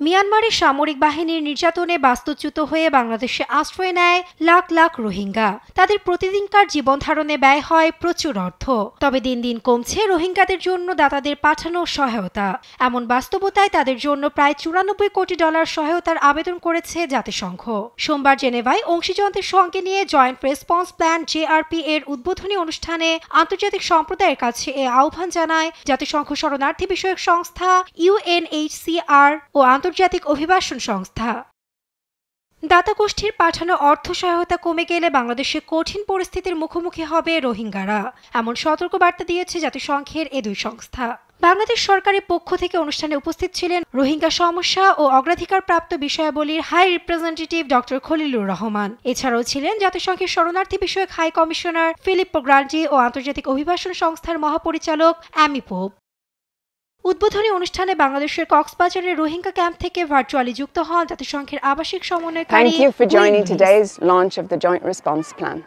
মিয়ানমারের সামরিক বাহিনীর নির্যাতনে বাস্তুচ্যুত হয়ে বাংলাদেশে আশ্রয় নেয় লাখ লাখ রোহিঙ্গা। তাদের প্রতিদিনকার জীবন ধারণে ব্যয় হয় প্রচুর অর্থ। তবে দিন দিন কমছে রোহিঙ্গাদের জন্য দাতাদের পাঠানো সহায়তা। এমন বাস্তবতায় তাদের জন্য প্রায় 94 কোটি ডলার সহায়তার আবেদন করেছে জাতিসংঘ। সোমবার জেনেভায় অংশীজনদের সঙ্গে নিয়ে জয়েন্ট রেসপন্স প্ল্যান জেআরপি এর উদ্বোধনী অনুষ্ঠানে আন্তর্জাতিক সম্প্রদায়ের কাছে এ আহ্বান জানায় জাতিসংঘ শরণার্থী বিষয়ক সংস্থা ইউএনএইচসিআর ও আন্তর্জাতিক অভিবাসন সংস্থা। দাতা গোষ্ঠীর পাঠানো অর্থ সহায়তা কমে গেলে বাংলাদেশে কঠিন পরিস্থিতির মুখোমুখি হবে রোহিঙ্গারা, এমন সতর্কবার্তা দিয়েছে জাতিসংঘের এ দুই সংস্থা। বাংলাদেশ সরকারের পক্ষ থেকে অনুষ্ঠানে উপস্থিত ছিলেন রোহিঙ্গা সমস্যা ও অগ্রাধিকারপ্রাপ্ত বিষয়াবলীর high representative doctor Khalilur Rahman. এছাড়াও ছিলেন জাতিসংঘের শরণার্থী বিষয়ক হাই কমিশনার ফিলিপ্পো গ্রান্ডি ও আন্তর্জাতিক অভিবাসন সংস্থার মহাপরিচালক অ্যামি পোপ। উদ্বোধনী অনুষ্ঠানে বাংলাদেশের কক্সবাজারের রোহিঙ্গা ক্যাম্প থেকে ভার্চুয়ালি যুক্ত হন জাতিসংঘের আবাসিক সমন্বয়কারী। Thank you for joining today's launch of the Joint Response Plan.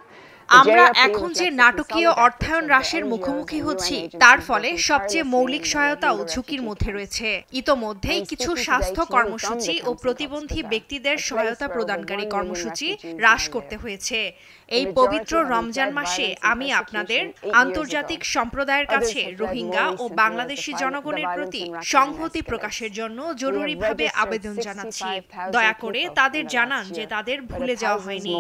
আমরা এখন যে নাটকীয় অর্থায়ন হ্রাসের মুখোমুখি হচ্ছি তার ফলে সবচেয়ে মৌলিক সহায়তাও ঝুঁকির মধ্যে রয়েছে। ইতোমধ্যেই কিছু স্বাস্থ্য কর্মসূচি ও প্রতিবন্ধী ব্যক্তিদের সহায়তা প্রদানকারী কর্মসূচি হ্রাস করতে হয়েছে। এই পবিত্র রমজান মাসে আমি আপনাদের আন্তর্জাতিক সম্প্রদায়ের কাছে রোহিঙ্গা ও বাংলাদেশি জনগণের প্রতি সংহতি প্রকাশের জন্য জরুরিভাবে আবেদন জানাচ্ছি। দয়া করে তাদের জানান যে তাদের ভুলে যাওয়া হয়নি।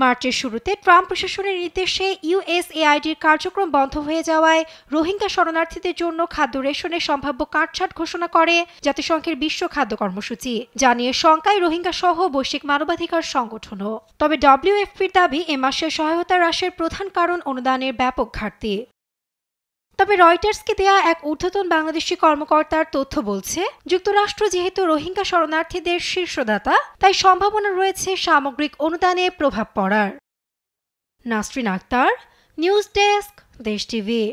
মার্চের শুরুতে ট্রাম্প প্রশাসনের নির্দেশে ইউএসএআইডির কার্যক্রম বন্ধ হয়ে যাওয়ায় রোহিঙ্গা শরণার্থীদের জন্য খাদ্য রেশনের সম্ভাব্য কাটছাঁট ঘোষণা করে জাতিসংঘের বিশ্ব খাদ্য কর্মসূচি, জানিয়ে শঙ্কায় রোহিঙ্গা সহ বৈশ্বিক মানবাধিকার সংগঠনও। তবে ডব্লিউএফপির দাবি এ মাসে সহায়তা হ্রাসের প্রধান কারণ অনুদানের ব্যাপক ঘাটতি। তবে রয়টার্সকে দেয়া এক ঊর্ধ্বতন বাংলাদেশি কর্মকর্তার তথ্য বলছে, যুক্তরাষ্ট্র যেহেতু রোহিঙ্গা শরণার্থীদের শীর্ষদাতা, তাই সম্ভাবনা রয়েছে সামগ্রিক অনুদানে প্রভাব পড়ার। নাসরিন আক্তার, নিউজ ডেস্ক, দেশ টিভি।